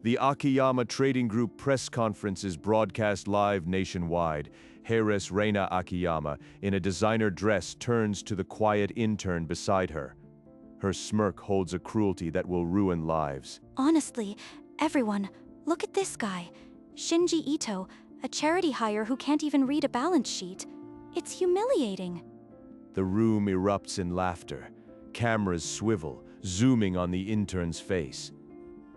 The Akiyama Trading Group press conference is broadcast live nationwide. Heiress Reina Akiyama, in a designer dress, turns to the quiet intern beside her. Her smirk holds a cruelty that will ruin lives. Honestly, everyone, look at this guy. Shinji Ito, a charity hire who can't even read a balance sheet. It's humiliating. The room erupts in laughter. Cameras swivel, zooming on the intern's face.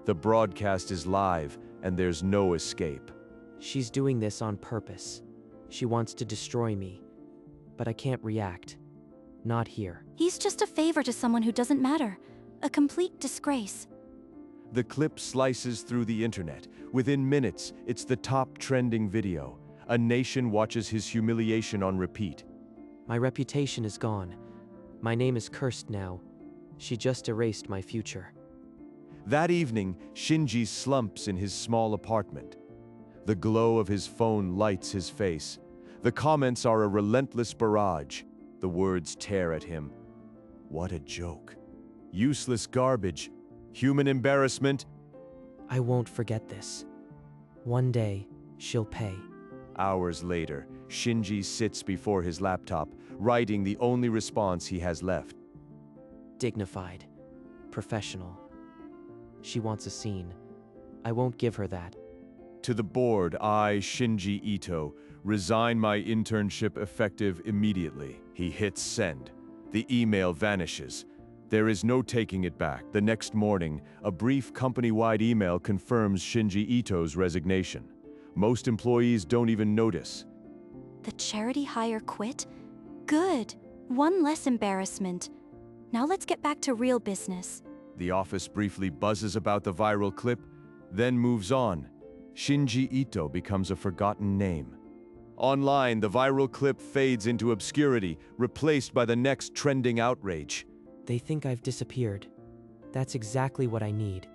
The broadcast is live, and there's no escape. She's doing this on purpose. She wants to destroy me. But I can't react. Not here. He's just a favor to someone who doesn't matter. A complete disgrace. The clip slices through the internet. Within minutes, it's the top trending video. A nation watches his humiliation on repeat. My reputation is gone. My name is cursed now. She just erased my future. That evening, Shinji slumps in his small apartment. The glow of his phone lights his face. The comments are a relentless barrage. The words tear at him. What a joke. Useless garbage. Human embarrassment. I won't forget this. One day, she'll pay. Hours later, Shinji sits before his laptop, writing the only response he has left. Dignified. Professional. She wants a scene. I won't give her that. To the board, I, Shinji Ito, resign my internship effective immediately. He hits send. The email vanishes. There is no taking it back. The next morning, a brief company-wide email confirms Shinji Ito's resignation. Most employees don't even notice. The charity hire quit? Good. One less embarrassment. Now let's get back to real business. The office briefly buzzes about the viral clip, then moves on. Shinji Ito becomes a forgotten name. Online, the viral clip fades into obscurity, replaced by the next trending outrage. They think I've disappeared. That's exactly what I need.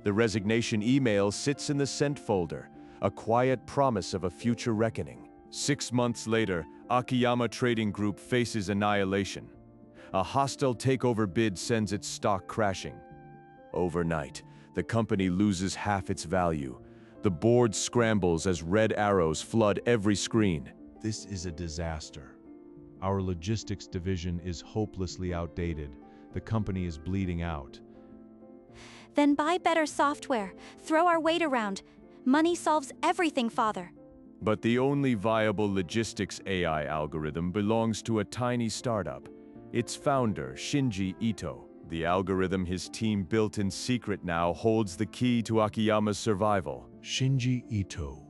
The resignation email sits in the sent folder, a quiet promise of a future reckoning. 6 months later, Akiyama Trading Group faces annihilation. A hostile takeover bid sends its stock crashing. Overnight, the company loses half its value. The board scrambles as red arrows flood every screen. This is a disaster. Our logistics division is hopelessly outdated. The company is bleeding out. Then buy better software. Throw our weight around. Money solves everything, father. But the only viable logistics AI algorithm belongs to a tiny startup. Its founder, Shinji Ito. The algorithm his team built in secret now holds the key to Akiyama's survival. Shinji Ito.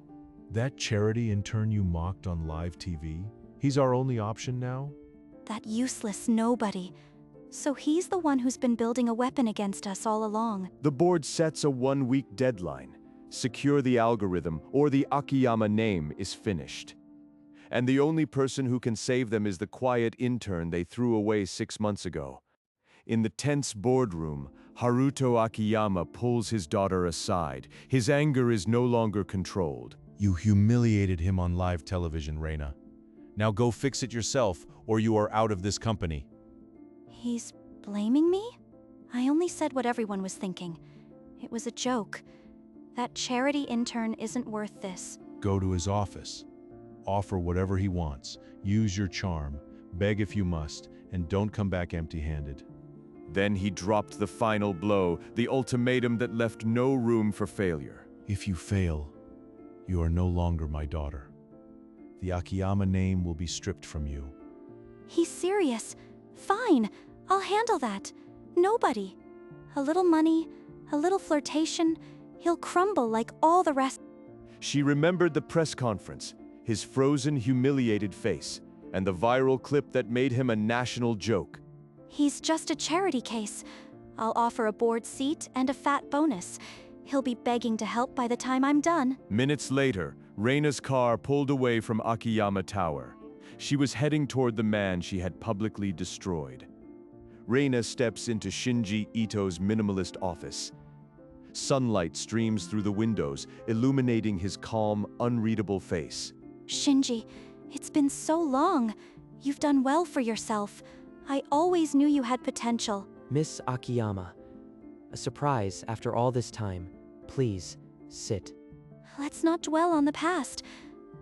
That charity intern you mocked on live TV? He's our only option now? That useless nobody. So he's the one who's been building a weapon against us all along. The board sets a 1-week deadline. Secure the algorithm, or the Akiyama name is finished. And the only person who can save them is the quiet intern they threw away 6 months ago. In the tense boardroom, Haruto Akiyama pulls his daughter aside. His anger is no longer controlled. You humiliated him on live television, Reina. Now go fix it yourself, or you are out of this company. He's blaming me? I only said what everyone was thinking. It was a joke. That charity intern isn't worth this. Go to his office. Offer whatever he wants. Use your charm. Beg if you must, and don't come back empty-handed. Then he dropped the final blow, the ultimatum that left no room for failure. If you fail, you are no longer my daughter. The Akiyama name will be stripped from you. He's serious. Fine, I'll handle that. Nobody. A little money, a little flirtation, he'll crumble like all the rest. She remembered the press conference, his frozen, humiliated face, and the viral clip that made him a national joke. He's just a charity case. I'll offer a board seat and a fat bonus. He'll be begging to help by the time I'm done. Minutes later, Reina's car pulled away from Akiyama Tower. She was heading toward the man she had publicly destroyed. Reina steps into Shinji Ito's minimalist office. Sunlight streams through the windows, illuminating his calm, unreadable face. Shinji, it's been so long. You've done well for yourself. I always knew you had potential. Miss Akiyama. A surprise after all this time. Please, sit. Let's not dwell on the past.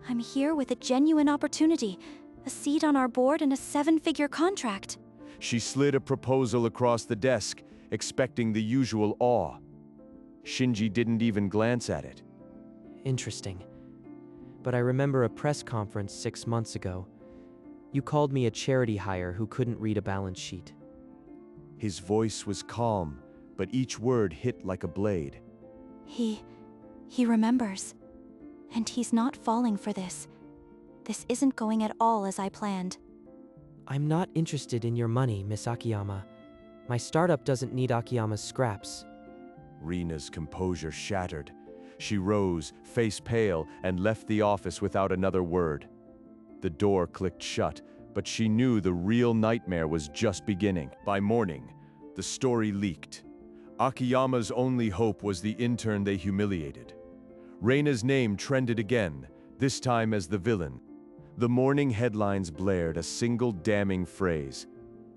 I'm here with a genuine opportunity, a seat on our board and a 7-figure contract. She slid a proposal across the desk, expecting the usual awe. Shinji didn't even glance at it. Interesting. But I remember a press conference 6 months ago. You called me a charity hire who couldn't read a balance sheet. His voice was calm, but each word hit like a blade. He remembers. And he's not falling for this. This isn't going at all as I planned. I'm not interested in your money, Miss Akiyama. My startup doesn't need Akiyama's scraps. Rina's composure shattered. She rose, face pale, and left the office without another word. The door clicked shut, but she knew the real nightmare was just beginning. By morning, the story leaked. Akiyama's only hope was the intern they humiliated. Reina's name trended again, this time as the villain. The morning headlines blared a single damning phrase: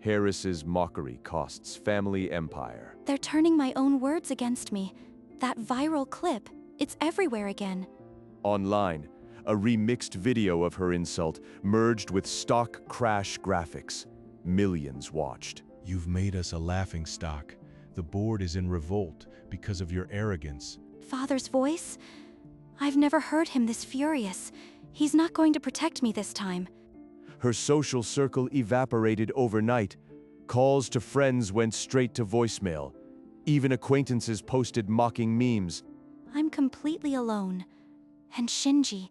Harris's mockery costs family empire. They're turning my own words against me. That viral clip, it's everywhere again. Online, a remixed video of her insult merged with stock crash graphics. Millions watched. You've made us a laughingstock. The board is in revolt because of your arrogance. Father's voice? I've never heard him this furious. He's not going to protect me this time. Her social circle evaporated overnight. Calls to friends went straight to voicemail. Even acquaintances posted mocking memes. I'm completely alone. And Shinji,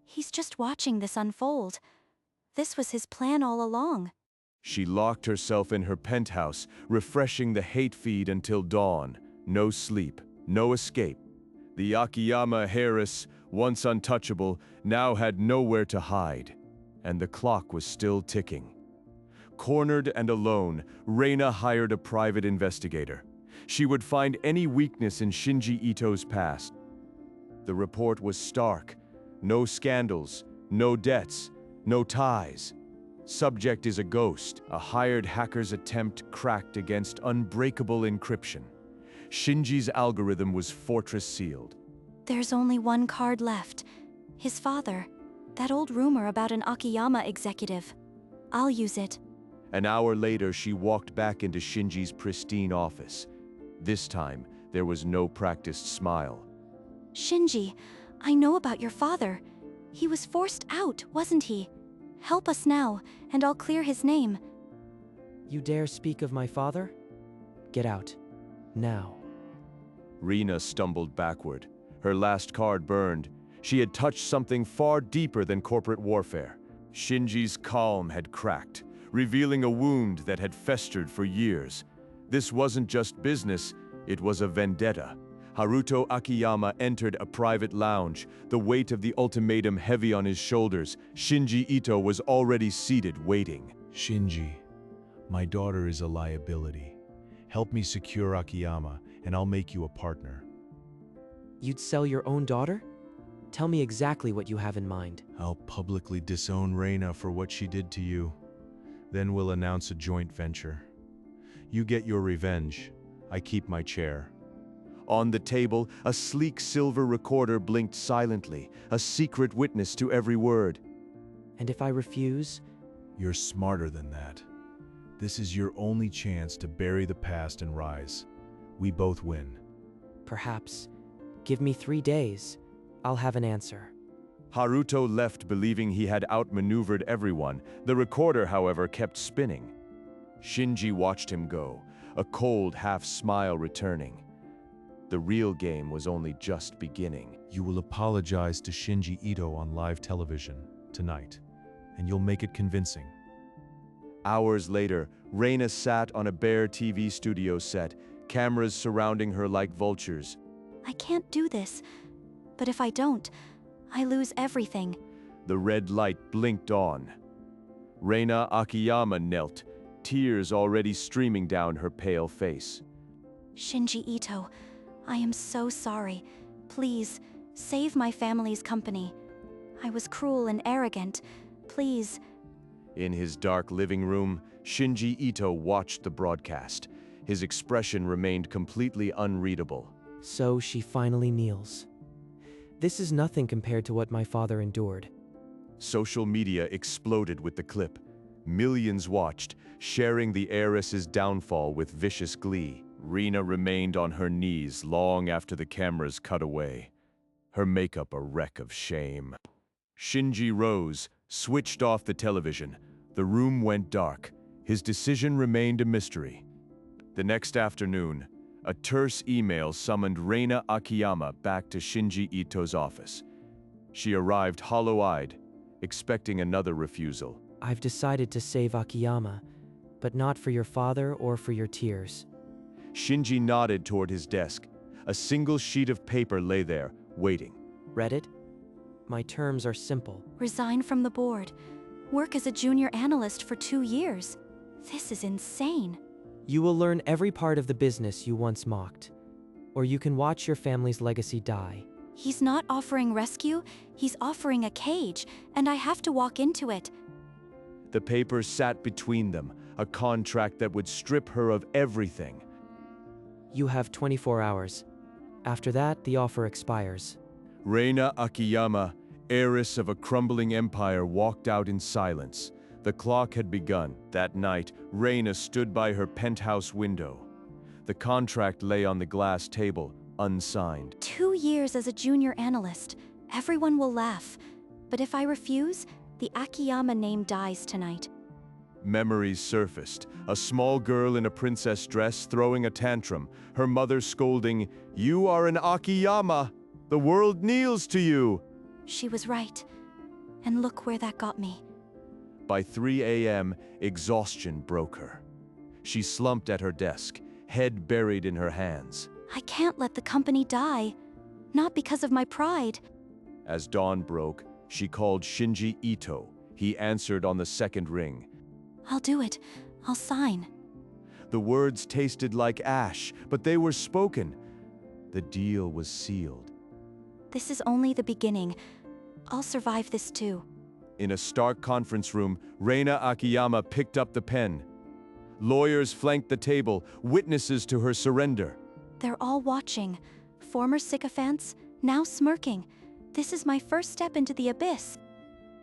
he's just watching this unfold. This was his plan all along. She locked herself in her penthouse, refreshing the hate feed until dawn. No sleep, no escape. The Akiyama Harris, once untouchable, now had nowhere to hide. And the clock was still ticking. Cornered and alone, Reina hired a private investigator. She would find any weakness in Shinji Ito's past. The report was stark. No scandals, no debts, no ties. Subject is a ghost, a hired hacker's attempt cracked against unbreakable encryption. Shinji's algorithm was fortress sealed. There's only one card left. His father. That old rumor about an Akiyama executive. I'll use it. An hour later, she walked back into Shinji's pristine office. This time, there was no practiced smile. Shinji, I know about your father. He was forced out, wasn't he? Help us now, and I'll clear his name. You dare speak of my father? Get out. Now. Rina stumbled backward. Her last card burned. She had touched something far deeper than corporate warfare. Shinji's calm had cracked, revealing a wound that had festered for years. This wasn't just business, it was a vendetta. Haruto Akiyama entered a private lounge, the weight of the ultimatum heavy on his shoulders. Shinji Ito was already seated, waiting. Shinji, my daughter is a liability. Help me secure Akiyama, and I'll make you a partner. You'd sell your own daughter? Tell me exactly what you have in mind. I'll publicly disown Reina for what she did to you. Then we'll announce a joint venture. You get your revenge. I keep my chair. On the table, a sleek silver recorder blinked silently, a secret witness to every word. And if I refuse? You're smarter than that. This is your only chance to bury the past and rise. We both win. Perhaps. Give me 3 days. I'll have an answer. Haruto left believing he had outmaneuvered everyone. The recorder, however, kept spinning. Shinji watched him go, a cold half-smile returning. The real game was only just beginning. You will apologize to Shinji Ito on live television tonight, and you'll make it convincing. Hours later, Reina sat on a bare TV studio set, cameras surrounding her like vultures. I can't do this. But if I don't, I lose everything. The red light blinked on. Reina Akiyama knelt, tears already streaming down her pale face. Shinji Ito, I am so sorry. Please, save my family's company. I was cruel and arrogant. Please. In his dark living room, Shinji Ito watched the broadcast. His expression remained completely unreadable. So she finally kneels. This is nothing compared to what my father endured. Social media exploded with the clip. Millions watched, sharing the heiress's downfall with vicious glee. Rina remained on her knees long after the cameras cut away, her makeup a wreck of shame. Shinji rose, switched off the television. The room went dark. His decision remained a mystery. The next afternoon, a terse email summoned Reina Akiyama back to Shinji Ito's office. She arrived hollow-eyed, expecting another refusal. I've decided to save Akiyama, but not for your father or for your tears. Shinji nodded toward his desk. A single sheet of paper lay there, waiting. Read it? My terms are simple. Resign from the board. Work as a junior analyst for 2 years. This is insane. You will learn every part of the business you once mocked, or you can watch your family's legacy die. He's not offering rescue, he's offering a cage, and I have to walk into it. The paper sat between them, a contract that would strip her of everything. You have 24 hours. After that, the offer expires. Reina Akiyama, heiress of a crumbling empire, walked out in silence. The clock had begun. That night, Reina stood by her penthouse window. The contract lay on the glass table, unsigned. 2 years as a junior analyst. Everyone will laugh. But if I refuse, the Akiyama name dies tonight. Memories surfaced. A small girl in a princess dress throwing a tantrum, her mother scolding, "You are an Akiyama! The world kneels to you!" She was right. And look where that got me. By 3 a.m., exhaustion broke her. She slumped at her desk, head buried in her hands. I can't let the company die. Not because of my pride. As dawn broke, she called Shinji Ito. He answered on the second ring. I'll do it. I'll sign. The words tasted like ash, but they were spoken. The deal was sealed. This is only the beginning. I'll survive this too. In a stark conference room, Reina Akiyama picked up the pen. Lawyers flanked the table, witnesses to her surrender. They're all watching. Former sycophants, now smirking. This is my first step into the abyss.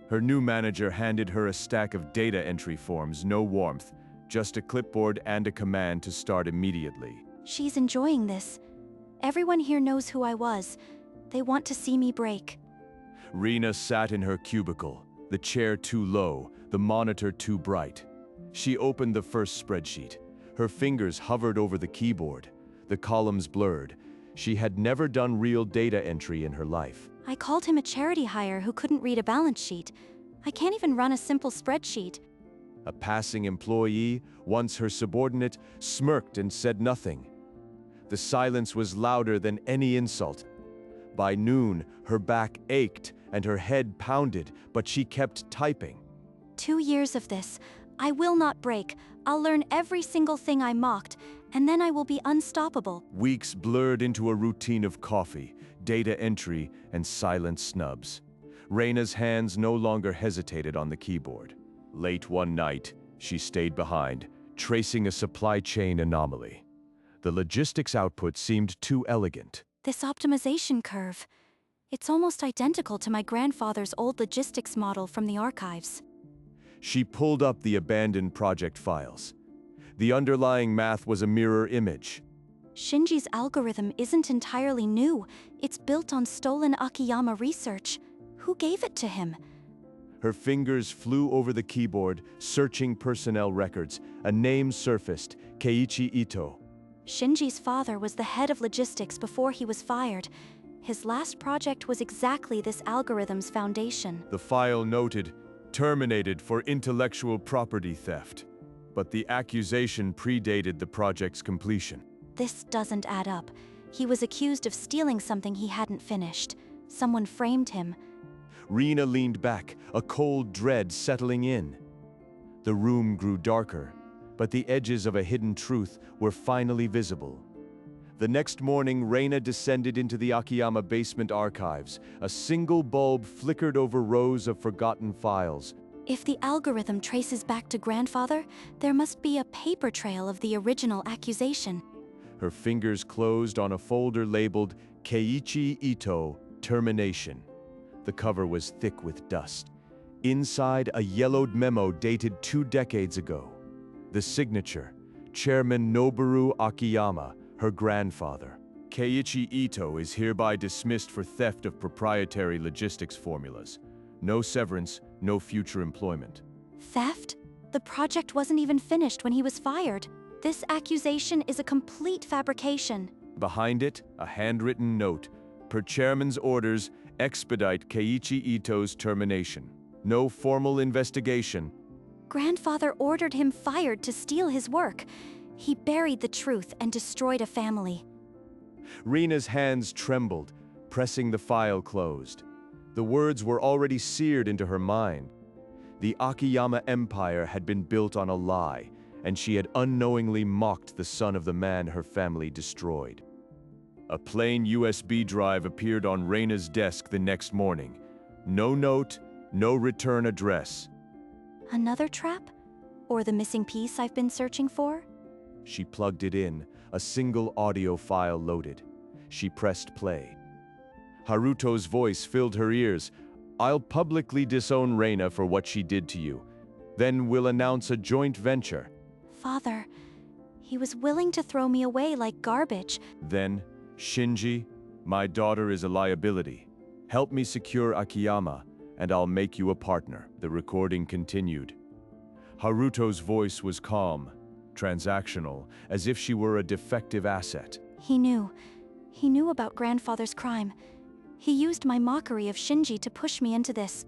Her new manager handed her a stack of data entry forms, no warmth, just a clipboard and a command to start immediately. She's enjoying this. Everyone here knows who I was. They want to see me break. Rina sat in her cubicle, the chair too low, the monitor too bright. She opened the first spreadsheet. Her fingers hovered over the keyboard. The columns blurred. She had never done real data entry in her life. I called him a charity hire who couldn't read a balance sheet. I can't even run a simple spreadsheet. A passing employee, once her subordinate, smirked and said nothing. The silence was louder than any insult. By noon, her back ached and her head pounded, but she kept typing. 2 years of this. I will not break. I'll learn every single thing I mocked, and then I will be unstoppable. Weeks blurred into a routine of coffee, data entry, and silent snubs. Reina's hands no longer hesitated on the keyboard. Late one night, she stayed behind, tracing a supply chain anomaly. The logistics output seemed too elegant. This optimization curve. It's almost identical to my grandfather's old logistics model from the archives. She pulled up the abandoned project files. The underlying math was a mirror image. Shinji's algorithm isn't entirely new. It's built on stolen Akiyama research. Who gave it to him? Her fingers flew over the keyboard, searching personnel records. A name surfaced, Keiichi Ito. Shinji's father was the head of logistics before he was fired. His last project was exactly this algorithm's foundation. The file noted, terminated for intellectual property theft. But the accusation predated the project's completion. This doesn't add up. He was accused of stealing something he hadn't finished. Someone framed him. Rina leaned back, a cold dread settling in. The room grew darker, but the edges of a hidden truth were finally visible. The next morning, Reina descended into the Akiyama basement archives. A single bulb flickered over rows of forgotten files. If the algorithm traces back to grandfather, there must be a paper trail of the original accusation. Her fingers closed on a folder labeled Keiichi Ito, Termination. The cover was thick with dust. Inside, a yellowed memo dated 2 decades ago. The signature, Chairman Noboru Akiyama, her grandfather. Keiichi Ito is hereby dismissed for theft of proprietary logistics formulas. No severance, no future employment. Theft? The project wasn't even finished when he was fired. This accusation is a complete fabrication. Behind it, a handwritten note. Per chairman's orders, expedite Keiichi Ito's termination. No formal investigation. Grandfather ordered him fired to steal his work. He buried the truth and destroyed a family. Rina's hands trembled, pressing the file closed. The words were already seared into her mind. The Akiyama Empire had been built on a lie, and she had unknowingly mocked the son of the man her family destroyed. A plain USB drive appeared on Reina's desk the next morning. No note, no return address. Another trap? Or the missing piece I've been searching for? She plugged it in, a single audio file loaded. She pressed play. Haruto's voice filled her ears. I'll publicly disown Reina for what she did to you. Then we'll announce a joint venture. Father, he was willing to throw me away like garbage. Then, Shinji, my daughter is a liability. Help me secure Akiyama, and I'll make you a partner. The recording continued. Haruto's voice was calm, transactional, as if she were a defective asset. He knew. He knew about grandfather's crime. He used my mockery of Shinji to push me into this.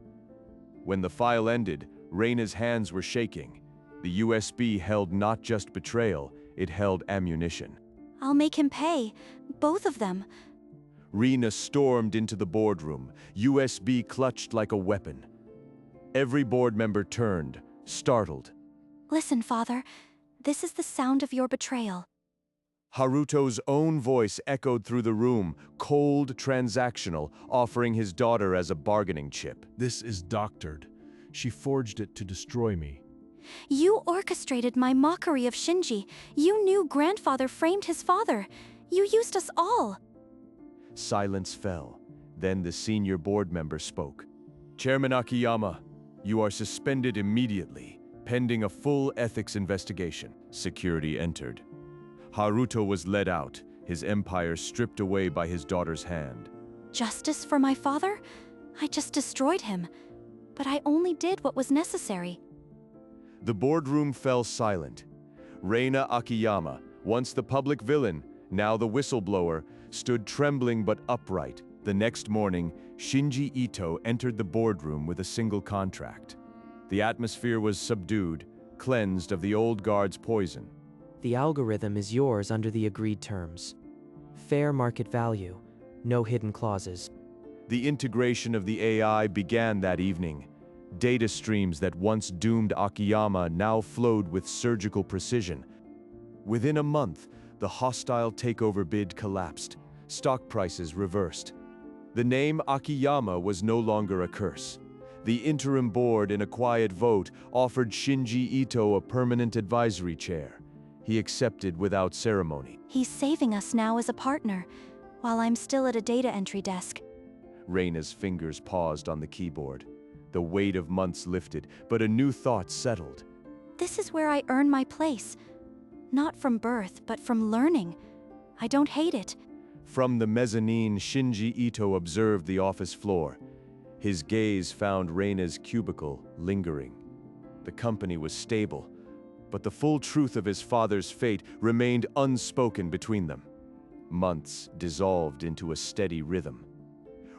When the file ended, Reina's hands were shaking. The USB held not just betrayal, it held ammunition. I'll make him pay. Both of them. Reina stormed into the boardroom, USB clutched like a weapon. Every board member turned, startled. Listen, Father. This is the sound of your betrayal. Haruto's own voice echoed through the room, cold, transactional, offering his daughter as a bargaining chip. This is doctored. She forged it to destroy me. You orchestrated my mockery of Shinji. You knew grandfather framed his father. You used us all. Silence fell. Then the senior board member spoke. Chairman Akiyama, you are suspended immediately, pending a full ethics investigation. Security entered. Haruto was led out, his empire stripped away by his daughter's hand. Justice for my father? I just destroyed him. But I only did what was necessary. The boardroom fell silent. Reina Akiyama, once the public villain, now the whistleblower, stood trembling but upright. The next morning, Shinji Ito entered the boardroom with a single contract. The atmosphere was subdued, cleansed of the old guard's poison. The algorithm is yours under the agreed terms. Fair market value, no hidden clauses. The integration of the AI began that evening. Data streams that once doomed Akiyama now flowed with surgical precision. Within a month, the hostile takeover bid collapsed. Stock prices reversed. The name Akiyama was no longer a curse. The interim board, in a quiet vote, offered Shinji Ito a permanent advisory chair. He accepted without ceremony. He's saving us now as a partner, while I'm still at a data entry desk. Reina's fingers paused on the keyboard. The weight of months lifted, but a new thought settled. This is where I earn my place. Not from birth, but from learning. I don't hate it. From the mezzanine, Shinji Ito observed the office floor. His gaze found Reina's cubicle lingering. The company was stable, but the full truth of his father's fate remained unspoken between them. Months dissolved into a steady rhythm.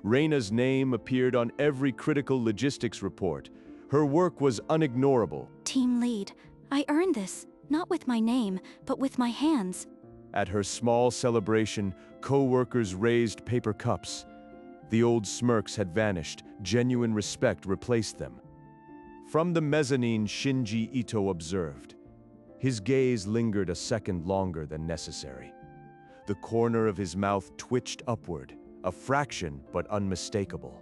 Reina's name appeared on every critical logistics report. Her work was unignorable. Team lead. I earned this, not with my name, but with my hands. At her small celebration, co-workers raised paper cups. The old smirks had vanished, genuine respect replaced them. From the mezzanine, Shinji Ito observed. His gaze lingered a second longer than necessary. The corner of his mouth twitched upward, a fraction but unmistakable.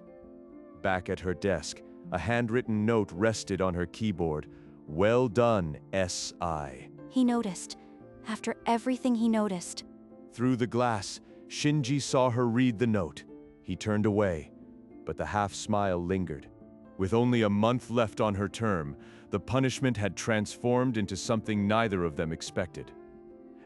Back at her desk, a handwritten note rested on her keyboard. Well done, S.I. He noticed. After everything he noticed. Through the glass, Shinji saw her read the note. He turned away, but the half-smile lingered. With only a month left on her term, the punishment had transformed into something neither of them expected.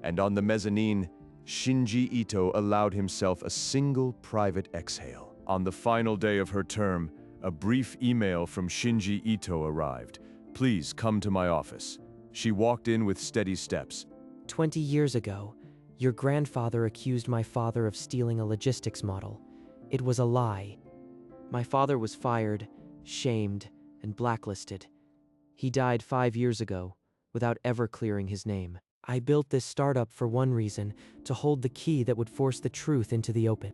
And on the mezzanine, Shinji Ito allowed himself a single private exhale. On the final day of her term, a brief email from Shinji Ito arrived. "Please come to my office." She walked in with steady steps. 20 years ago, your grandfather accused my father of stealing a logistics model. It was a lie. My father was fired, shamed, and blacklisted. He died 5 years ago, without ever clearing his name. I built this startup for one reason, to hold the key that would force the truth into the open.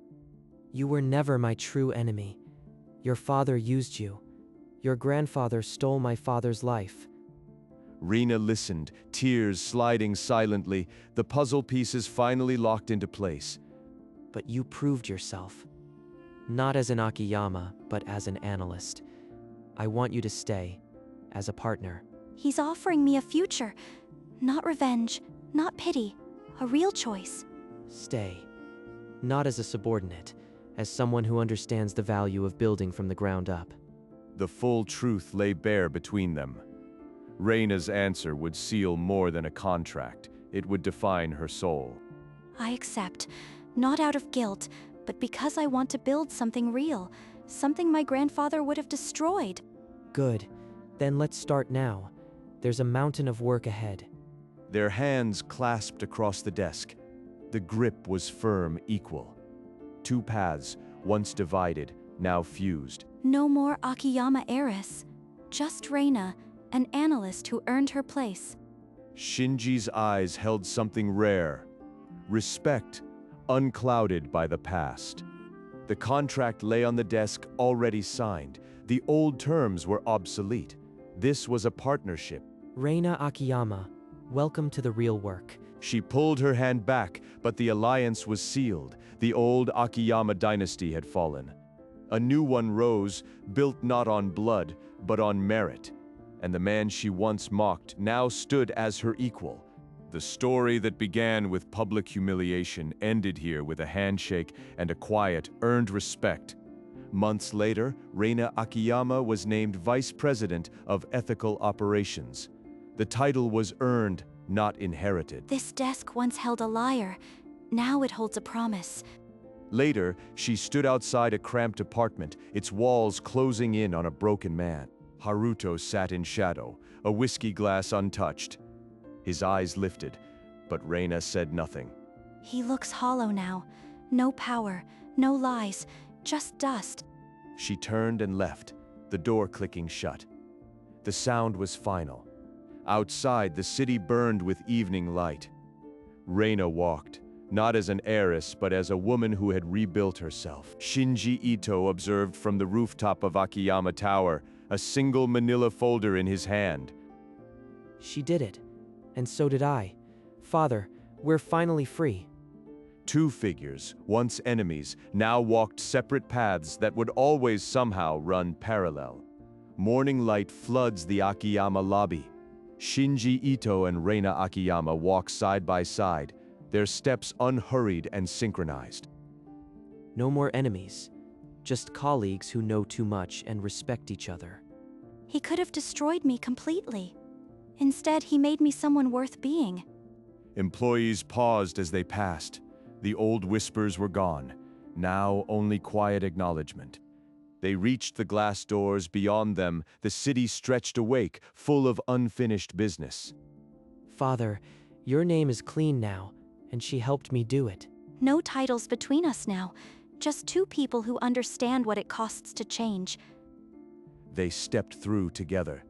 You were never my true enemy. Your father used you. Your grandfather stole my father's life. Rena listened, tears sliding silently, the puzzle pieces finally locked into place. But you proved yourself. Not as an Akiyama, but as an analyst. I want you to stay, as a partner. He's offering me a future. Not revenge, not pity. A real choice. Stay. Not as a subordinate, as someone who understands the value of building from the ground up. The full truth lay bare between them. Reina's answer would seal more than a contract. It would define her soul. I accept. Not out of guilt, but because I want to build something real. Something my grandfather would have destroyed. Good. Then let's start now. There's a mountain of work ahead. Their hands clasped across the desk. The grip was firm, equal. Two paths, once divided, now fused. No more Akiyama heiress. Just Reina, an analyst who earned her place. Shinji's eyes held something rare. Respect, unclouded by the past. The contract lay on the desk, already signed. The old terms were obsolete. This was a partnership. Reina Akiyama, welcome to the real work. She pulled her hand back, but the alliance was sealed. The old Akiyama dynasty had fallen. A new one rose, built not on blood, but on merit. And the man she once mocked now stood as her equal. The story that began with public humiliation ended here with a handshake and a quiet, earned respect. Months later, Reina Akiyama was named Vice President of Ethical Operations. The title was earned, not inherited. This desk once held a liar. Now it holds a promise. Later, she stood outside a cramped apartment, its walls closing in on a broken man. Haruto sat in shadow, a whiskey glass untouched. His eyes lifted, but Reina said nothing. He looks hollow now. No power, no lies, just dust. She turned and left, the door clicking shut. The sound was final. Outside, the city burned with evening light. Reina walked, not as an heiress, but as a woman who had rebuilt herself. Shinji Ito observed from the rooftop of Akiyama Tower, a single manila folder in his hand. She did it. And so did I. Father, we're finally free. Two figures, once enemies, now walked separate paths that would always somehow run parallel. Morning light floods the Akiyama lobby. Shinji Ito and Reina Akiyama walk side by side, their steps unhurried and synchronized. No more enemies. Just colleagues who know too much and respect each other. He could have destroyed me completely. Instead, he made me someone worth being. Employees paused as they passed. The old whispers were gone. Now only quiet acknowledgement. They reached the glass doors. Beyond them, the city stretched awake, full of unfinished business. Father, your name is clean now, and she helped me do it. No titles between us now. Just two people who understand what it costs to change. They stepped through together.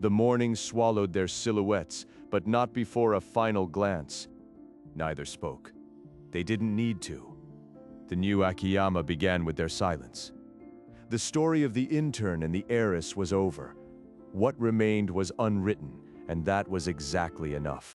The morning swallowed their silhouettes, but not before a final glance. Neither spoke. They didn't need to. The new Akiyama began with their silence. The story of the intern and the heiress was over. What remained was unwritten, and that was exactly enough.